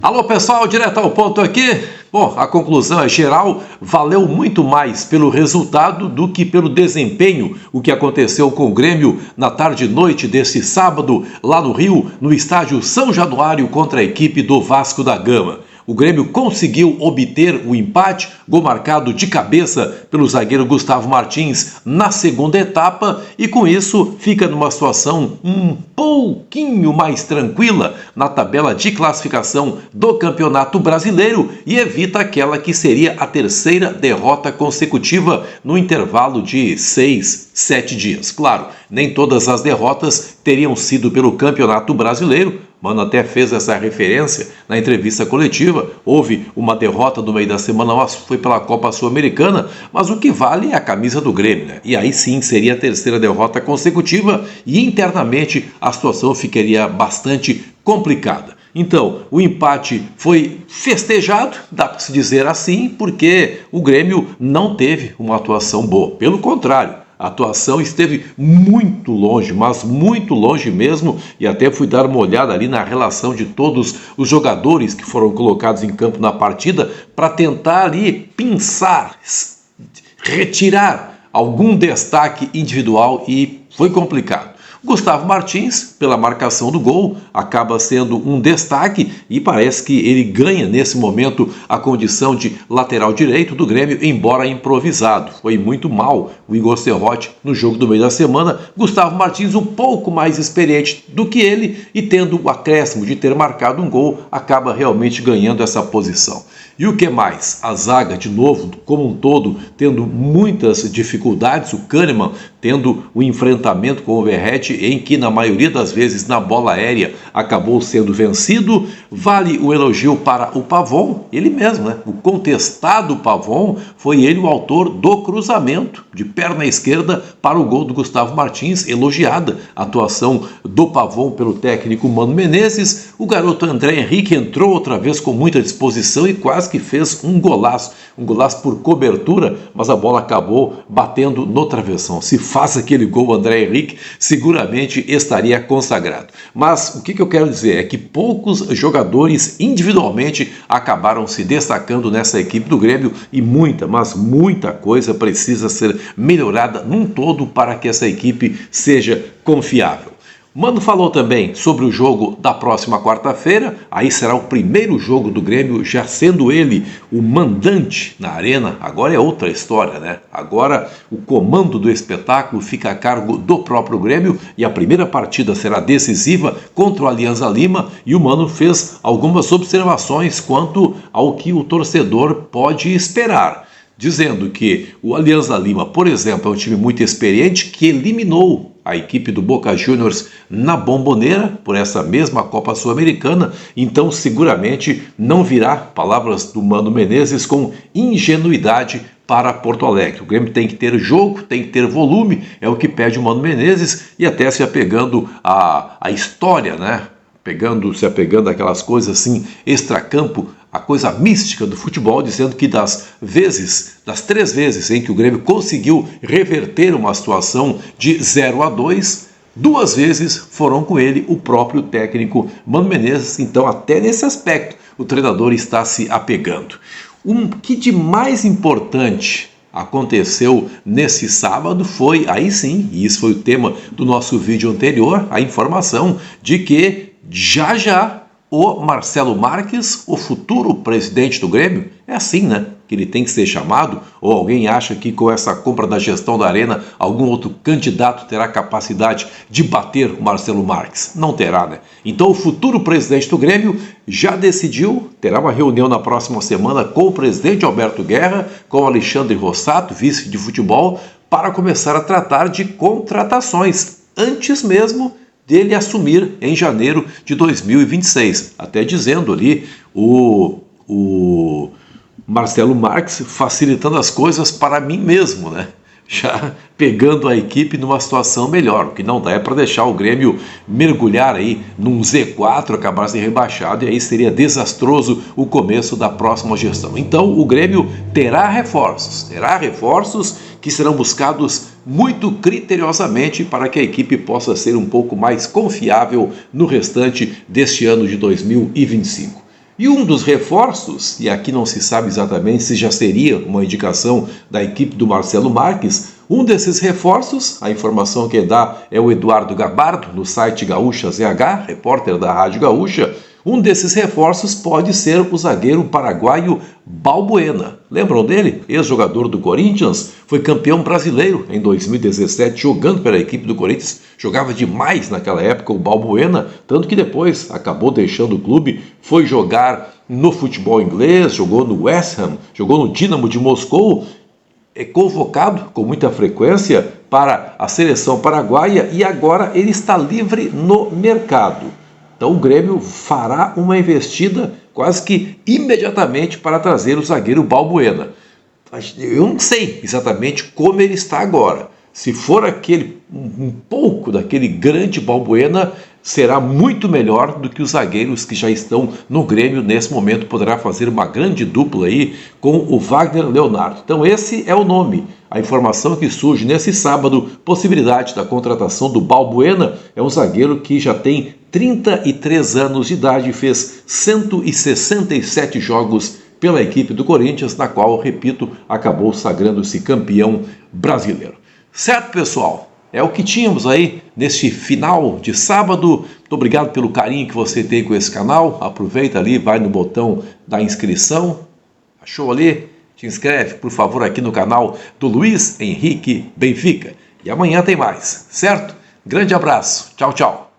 Alô pessoal, direto ao ponto aqui. Bom, a conclusão é geral, valeu muito mais pelo resultado do que pelo desempenho o que aconteceu com o Grêmio na tarde e noite deste sábado, lá no Rio, no estádio São Januário contra a equipe do Vasco da Gama. O Grêmio conseguiu obter o empate, gol marcado de cabeça pelo zagueiro Gustavo Martins na segunda etapa e com isso fica numa situação um pouquinho mais tranquila na tabela de classificação do Campeonato Brasileiro e evita aquela que seria a terceira derrota consecutiva no intervalo de 6, 7 dias. Claro, nem todas as derrotas teriam sido pelo Campeonato Brasileiro. Mano até fez essa referência na entrevista coletiva. Houve uma derrota no meio da semana, mas foi pela Copa Sul-Americana, mas o que vale é a camisa do Grêmio, né? E aí sim seria a terceira derrota consecutiva e internamente a situação ficaria bastante complicada. Então, o empate foi festejado, dá para se dizer assim, porque o Grêmio não teve uma atuação boa. Pelo contrário, a atuação esteve muito longe, mas muito longe mesmo, e até fui dar uma olhada ali na relação de todos os jogadores que foram colocados em campo na partida para tentar ali pinçar, retirar algum destaque individual e foi complicado. Gustavo Martins, pela marcação do gol, acaba sendo um destaque e parece que ele ganha nesse momento a condição de lateral direito do Grêmio, embora improvisado. Foi muito mal o Igor Serrote no jogo do meio da semana. Gustavo Martins um pouco mais experiente do que ele e tendo o acréscimo de ter marcado um gol, acaba realmente ganhando essa posição. E o que mais? A zaga, de novo, como um todo, tendo muitas dificuldades, o Kahneman tendo o enfrentamento com o Verratti, em que na maioria das vezes na bola aérea acabou sendo vencido. Vale o elogio para o Pavon, ele mesmo, né? O contestado Pavon, foi ele o autor do cruzamento de perna esquerda para o gol do Gustavo Martins, elogiada a atuação do Pavon pelo técnico Mano Menezes. O garoto André Henrique entrou outra vez com muita disposição e quase que fez um golaço por cobertura, mas a bola acabou batendo no travessão. Se faz aquele gol André Henrique, seguramente estaria consagrado. Mas o que eu quero dizer é que poucos jogadores individualmente acabaram se destacando nessa equipe do Grêmio e muita, mas muita coisa precisa ser melhorada num todo para que essa equipe seja confiável. Mano falou também sobre o jogo da próxima quarta-feira, aí será o primeiro jogo do Grêmio, já sendo ele o mandante na arena. Agora é outra história, né? Agora o comando do espetáculo fica a cargo do próprio Grêmio e a primeira partida será decisiva contra o Alianza Lima e o Mano fez algumas observações quanto ao que o torcedor pode esperar, dizendo que o Alianza Lima, por exemplo, é um time muito experiente que eliminou a equipe do Boca Juniors na Bombonera por essa mesma Copa Sul-Americana, então seguramente não virá, palavras do Mano Menezes, com ingenuidade para Porto Alegre. O Grêmio tem que ter jogo, tem que ter volume, é o que pede o Mano Menezes e até se apegando à história, né? Se apegando àquelas coisas assim, extracampo, a coisa mística do futebol, dizendo que das 3 vezes em que o Grêmio conseguiu reverter uma situação de 0-2, 2 vezes foram com ele o próprio técnico Mano Menezes. Então, até nesse aspecto, o treinador está se apegando. O que de mais importante aconteceu nesse sábado foi, aí sim, e isso foi o tema do nosso vídeo anterior, a informação de que já o Marcelo Marques, o futuro presidente do Grêmio, é assim, né? Que ele tem que ser chamado, ou alguém acha que com essa compra da gestão da Arena, algum outro candidato terá capacidade de bater o Marcelo Marques? Não terá, né? Então o futuro presidente do Grêmio já decidiu, terá uma reunião na próxima semana com o presidente Alberto Guerra, com o Alexandre Rossato, vice de futebol, para começar a tratar de contratações, antes mesmo dele assumir em janeiro de 2026. Até dizendo ali o Marcelo Marques facilitando as coisas para mim mesmo, né? Já pegando a equipe numa situação melhor. O que não dá é para deixar o Grêmio mergulhar aí num Z4, acabar sendo rebaixado, e aí seria desastroso o começo da próxima gestão. Então o Grêmio terá reforços que serão buscados muito criteriosamente para que a equipe possa ser um pouco mais confiável no restante deste ano de 2025. E um dos reforços, e aqui não se sabe exatamente se já seria uma indicação da equipe do Marcelo Marques, um desses reforços, a informação que dá é o Eduardo Gabardo, no site Gaúcha ZH, repórter da Rádio Gaúcha. Um desses reforços pode ser o zagueiro paraguaio Balbuena. Lembram dele? Ex-jogador do Corinthians, foi campeão brasileiro em 2017 jogando pela equipe do Corinthians. Jogava demais naquela época o Balbuena, tanto que depois acabou deixando o clube, foi jogar no futebol inglês, jogou no West Ham, jogou no Dinamo de Moscou. É convocado com muita frequência para a seleção paraguaia e agora ele está livre no mercado. Então o Grêmio fará uma investida quase que imediatamente para trazer o zagueiro Balbuena. Eu não sei exatamente como ele está agora. Se for um pouco daquele grande Balbuena, será muito melhor do que os zagueiros que já estão no Grêmio nesse momento. Poderá fazer uma grande dupla aí com o Wagner Leonardo. Então esse é o nome. A informação que surge nesse sábado, possibilidade da contratação do Balbuena, é um zagueiro que já tem 33 anos de idade e fez 167 jogos pela equipe do Corinthians, na qual, repito, acabou sagrando-se campeão brasileiro. Certo, pessoal? É o que tínhamos aí neste final de sábado. Muito obrigado pelo carinho que você tem com esse canal. Aproveita ali, vai no botão da inscrição. Achou ali? Te inscreve, por favor, aqui no canal do Luiz Henrique Benfica. E amanhã tem mais, certo? Grande abraço. Tchau, tchau.